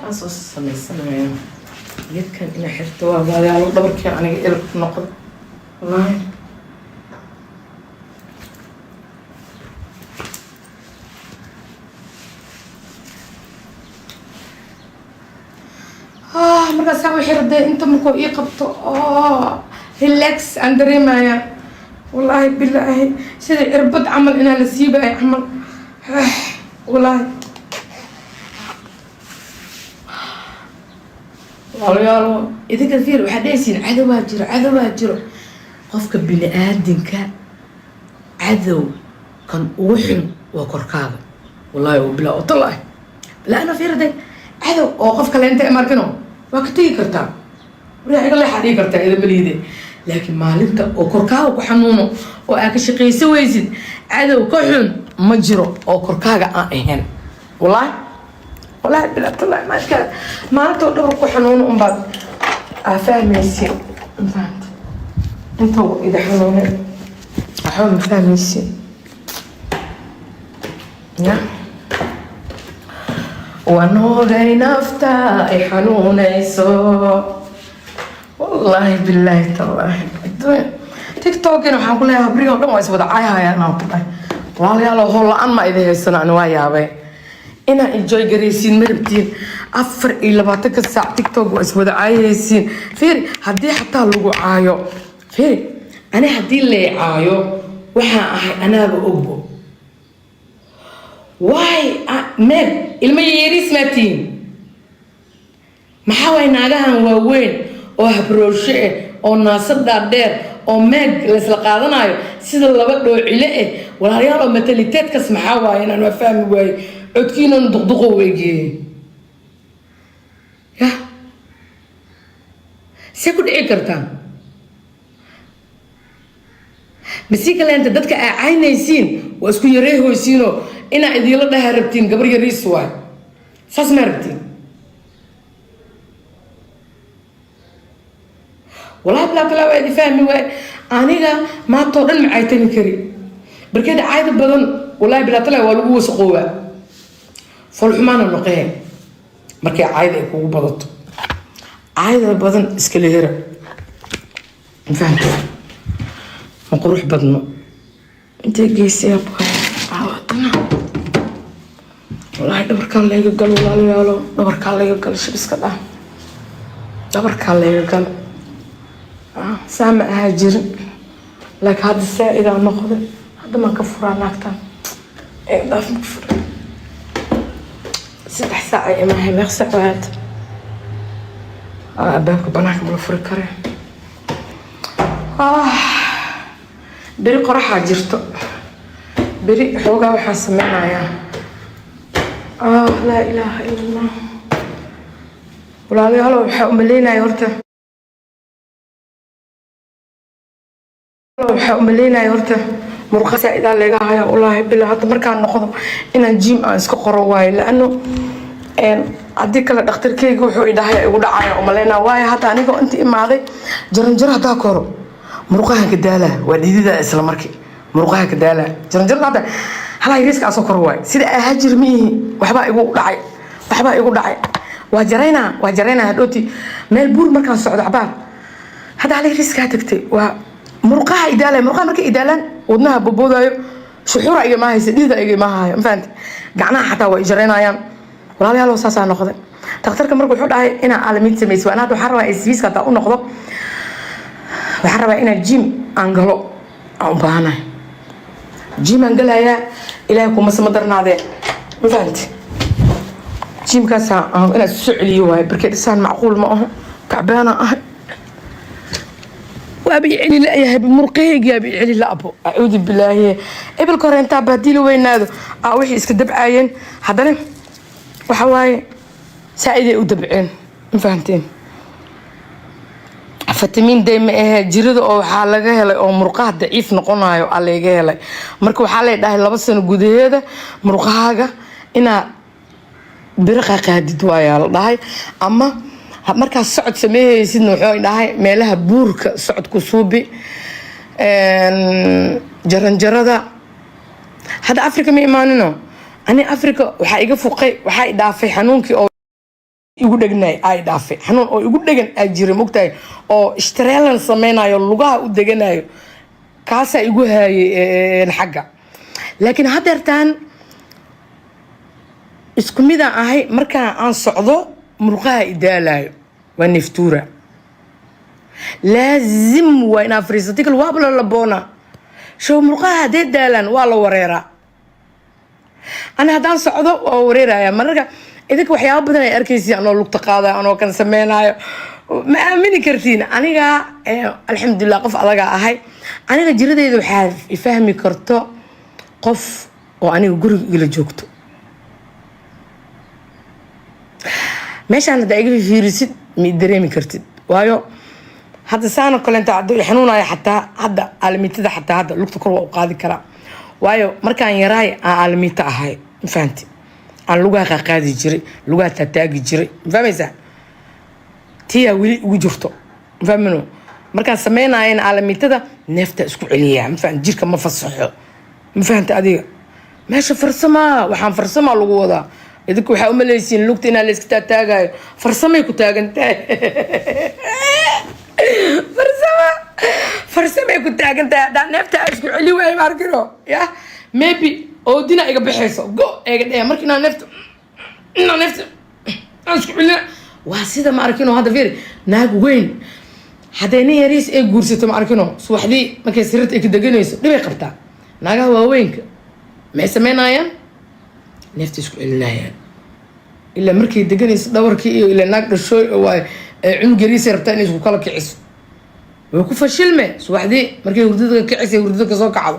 أصوص سميسنا يمكن إن حرتوا هذا على الضبط يعني إلك نقد والله مرة سوي حردة أنت مكو يقبطوا هيلاكس أندري مايا والله بالله سيدي إربط عمل إنا لسيبة يا عمل والله والله إذا كثير وحديثين عدو هاجر قفك بني آدمك عدو كان وحن وكركاب والله وبلا وطلع لا أنا في ردي عدو وقفك اللي أنت أمركنه وقتي كرتا ولا يقول لي حدي كرتا إذا بليدي لكن ما لنت وكركاب وحنونه وأكش قيس ويزيد عدو كحن مجرو وكركاب أهين والله بلا طلع ما أشكال ما تقدروا كحنون بعد فاهم يصير فهمت انتوا إذا حنون أحاول فاهم يصير يا ونوري نفتح حنون يسوع والله بالله تالله تيك توك أنا حقول لها بريء ولا ما يسوي دعاية يا أنا والله يا الله هلا أنا ما إذا يسنا أنا وياه إنا إنجوي جريسين مربتين أفر إلا بعتك الساعة تيك توك وأسود عايسين فيري هدي حتى لوجو عايو فيري أنا هدي اللي عايو وحا أنا بأبو واي مال الميريس ماتين ما حاوي ناجها وين أو هبروشة أو ناصر دار أو ماج لسلقادنا عايو سيد الله بدو علاء ولا رياض مثليتات كاس محاوي أنا ما فاهم واي عدكينا ندقدقوا ويجي يا سيكون إيه كرتان مسيك اللي أنت دتك عين يسين واسكو يريه يسينو إنا إذا يلا ده هربتين قبل يريس واي ساس مربتين والله بلا طلع واحد فاهمي واي أنا ما تورن معايتني كري بركده عايد بدن والله بلا طلع والو وسقوه فالحمان النقيه markay caayda ay kugu badato caayda badan iska leeyahay fahamtay ma qurux badno inta geesay aawatana wallahi dhabarka leega gal walaalayaalo dhabarka leega gal shibiska dhaa dhabarka leega gal saama haajirin laakiin hadda saa'ida noqdo hadda ma ka furaa naagtan ee dhaaf ma furaa سبع ساعة ما هي مغسى بعد بابك بناك ولا فركرة بري قرحة جرت بري حوجة وحاسمنا يا لا إله إلا الله ولا لي هلا وحملينا يا ورته وحملينا يا ورته مرقسة إذا لقاها والله بالله هذا مركان نقض إن الجيم أسكو قرواي لأنه عديك لا دكتور كيغ وحو إداها يقول عايا ومالينا واي هذا أنيقو أنت إما هذا جرنجر هذا كورو مرقها كدالة وديدي ذا إسلام مركي مرقها كدالة جرنجر هذا هلا يريسك أسكو قرواي سيدا أهاجر ميه وحبا يقول دعي وجرينا هدوتي ميل بور مركان سعود عبار هذا على يريسك هتكتي مرقها إدالة مرقها مركي إدالة ودناها ببودايو شحورة إيجا ماهي سديدة إيجا ماهي مفهمت قعناها حتى وإجرينا أيام ولا لي هلو ساسا نقضي دكتورك مركو وحو دحاي إنا عالميد سميس وأنا هادو حربا إسفيس كاتا أو نقضو وحربا إنا جيم أنقلو أو بانا جيم أنقلها يا إلهي كو مسمدرنا ذي مفهمت جيم كاسا إنا سعلي واي بركي لسان معقول ما أهو كعبانا أهي وأبي علي لا يا بمرقيق يا أبي علي لا أبو أعوذ بالله إبل كورنتا بديلو وين هذا وحي إسكدب عين حضرين وحواي سعيدة ودبعين فهمتين فيتامين دي ما جريد أو حالة هلا أو مرقها ضعيف نقولنا عليه هلا مركو حالة ده لبس نجود هذا مرقها إنا برقة قاعد دوايا الله أما marka socod sameeyaysid wuxuu dhahay meelaha buurka socodku suubi jaranjarada hada Afrika ma imaanino ani Afrika waxa iga fuqay waxa dhaafay xanuunkii igu dhegnay ay dhaafay xanuun oo igu dhegan ay jiray mogtahay oo ishtreelan sameynayo lugaha u deganayo kaasaa igu haayay xagga laakiin haddeertaan isku midaan ahay markaan aan socdo murqaha idaalayo waa neftuura laazim waa inaa fariisatay kal waaba la laboona show murqaha hadday daalaan waa la wareeraa ana haddaan socdo waa wareeraya mararka idinka waxyaaba badan ay arkaysiin anoo lugta qaadayo anoo kan sameynayo ma aamini kartiin aniga alxamdulilah qof adagaa ahay aniga jiradeyda waxaad ifahmi karto qof oo aniga guriga igala joogto meeshaan hadda iga fiirisid ma dareemi kartid waayo hadda saano kalenta hadda xanuunaya xataa hadda aalamiitada xataa hadda lugta kor waa u qaadi karaa waayo markaan yaraay aan aalamiita ahay ma fahanti aan lugaha qaadi jiray lugaha taataagi jiray ma fahmaysaa tiyaa weli ugu jirto ma fahmino markaan sameynayana aalamiitada neefta isku celiyaa ma fahan jirka ma fasaxo ma fahanta adiga meesha farsamaa waxaan farsamaa lagu wadaa idinku waxaa umaleysiin lugta inaa layska taataagayo farsamay ku taagantahay farsamay ku taagantahay haddaan neefta isku celi waayo ma arkino ya maybe oodina iga baxayso go eega dheh marka inaa neefta aan isku celina waa sida ma arkino hadda fiiri naag weyn hadday nin yariis ay guursato ma arkino subaxdii markay sirrta ay ka deganayso dhibay qabtaa naagaha waaweynka maxay sameynayaan neefta isku celinayaan ilaa markay deganayso dhabarkii iyo ilaa naag dhashooy waay cunug yariisay rabtaa inay isku kala kiciso way ku fashilme subaxdii markay hurdada kicisay hurdada kasoo kacdo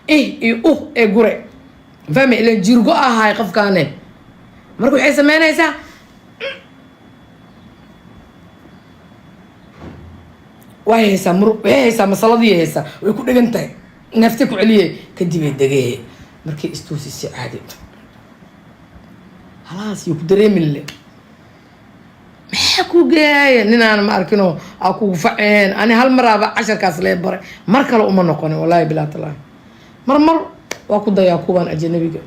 iyo ee gure fahmi ilaa jirgo ahay qofkaane marka waxay sameynaysaa waxay haysaa masaladii haysaa way ku dhegan tahay neeftay ku celiyay kadib ay degee markay istuusisay caadi halaas iyo ku dareemile maxaa kuu geeyaaya ninaan ma arkinoo aa kugu faceen ani hal maraaba casharkaas lee baray mar kale uma noqonin wallaahi bilaa talaahi mar waa ku dayaa kuwaan ajanabiga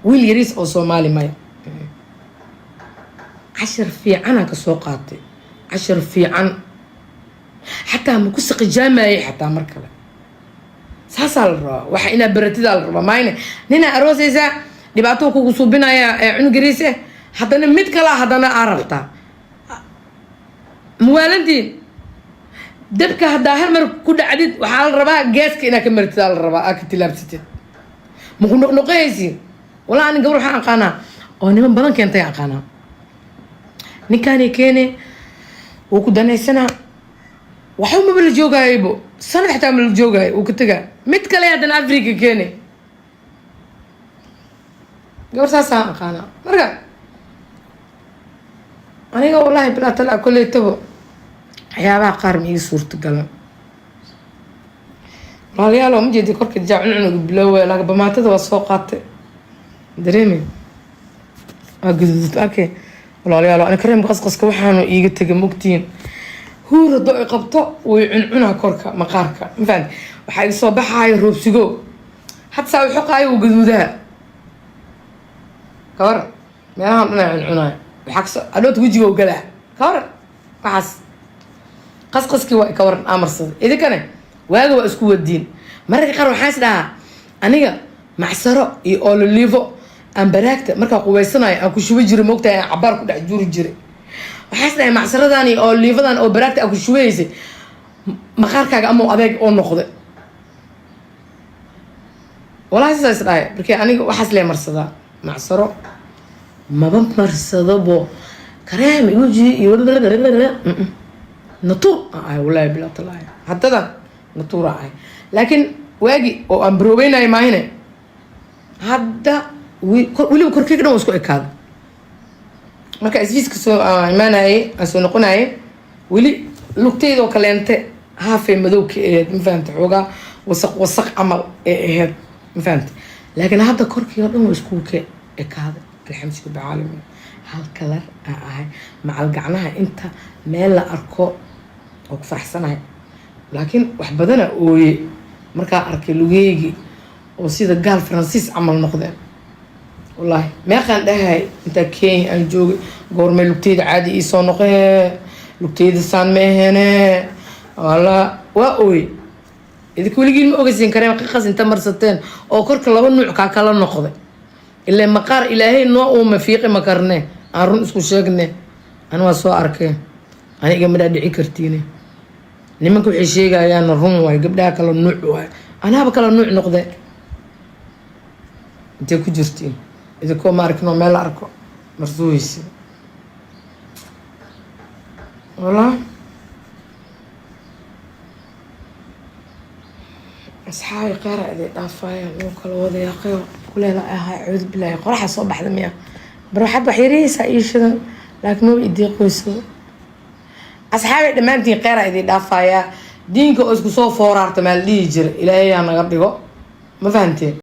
wiil yariis oo soomaali maya cashar fiicanaan ka soo qaatay cashar fiican xataa ma ku saqijaamaayay xataa mar kale saasaa la rabaa waxa inaa baratidaa la rabaa maayne ninaa aroosaysaa dhibaato kugu suubinaya cunug yariis haddana mid kala haddana aa rabtaa muwaalantiin dabka haddaa hal mar ku dhacdid waxaa la rabaa geeska inaa ka martid aa la rabaa aa ka tilaabsatid maku noqnoqoyaysiin walaa anin gabar waxaan aqaanaa oo niman badan keentay aqaanaa ninkaani keene wuu ku danaysanaa waxba maba la joogayaybo sanad xataa ma la joogaayo wuu ka tegaa mid kale haddana africa keene gabar saasaan aqaanaa marka aniga wallaahi bilaa talaa koleytabo waxyaabaha qaar ma ii suurtagalan walaalayaal ma jeedi korka jaa cunuga biloway laaga bamaatada waa soo qaatay dareemi waa guduud arkay walaalayaal ani kareemka qasqaska waxaanu iiga tegay mogtiin huur haddoo ay qabto way cuncunaa korka maqaarka ma fahanti waxaa ii soo baxaayo roobsigo hadsaa u xoqaayo uu guduudaha kawaran meelahan dhan ay cuncunaayo waxaa adhoota wejiga u galaa kawaran waxaas qasqaskii waa ka waran amarsaday idinkane waaga waa isku wadiin mararka qaar waxaan is dhahaa aniga macsaro iyo ololivo aan baraagta markaa qubaysanayo aan ku shuba jiray moogtahay aan cabaar ku dhex juri jiray waxaan is dhahay macsaradan iyo ololivadan oo baraagta aan ku shubaysay maqaarkaaga ama adeeg oo noqday walahi sidaa is dhahay markii aniga waxaas lee marsadaa macsaro maba marsadabo kareem iwuji iyo natuur ahay wallaahi bilaa talaahi haddadan natuura ahay laakiin waagi oo aan baroobeynaayo maahine hadda weliba korkeyga dhan waa isku ekaada marka isfiiska soo imaanayay aan soo noqonayay weli lugtaydoo kaleente haafay madowka aheyd ma fahamta xoogaa wasaq camal ee aheyd ma fahamta laakiin hadda korkeyga dhan waa isku ekaada alxamdu bicaalamiin hal kalar aa ahay macal gacnaha inta meel la arko oo ku faraxsanahay laakiin wax badana ooye markaa arkay lugeygii oo sida gaal faransiis camal noqdeen wallaahi meeqaan dhahay intaa kenya aan joogay goormay lugteyda caadi ii soo noqee lugteyda saan ma aheene wala waa ooy idinku weligiin ma ogeysiin kareen qiiqas inta marsateen oo korka laba nuuc kaa kala noqday ilaa maqaar ilaahay noo uuma fiiqi ma karne aan run isku sheegne ana waa soo arkeen aniga ma dhici kartiin nimanku waxay sheegayaan run way gabdhaha kala nuuc way anaaba kala nuuc noqday intee ku jirtiin idinkoo ma arkino meel arko marsuuysi wala أصحابي قارئ ذي دافايا نوكل وذي يقيو كل لا أعوذ بالله قرحة صباح ذمية بروح حد حيريس عيشنا لكن مو يدي قيسو أصحابي لما أنت قارئ ذي دافايا دينك أسكو صوف فورارت مال ليجر إلى أنا قبله ما فهمتي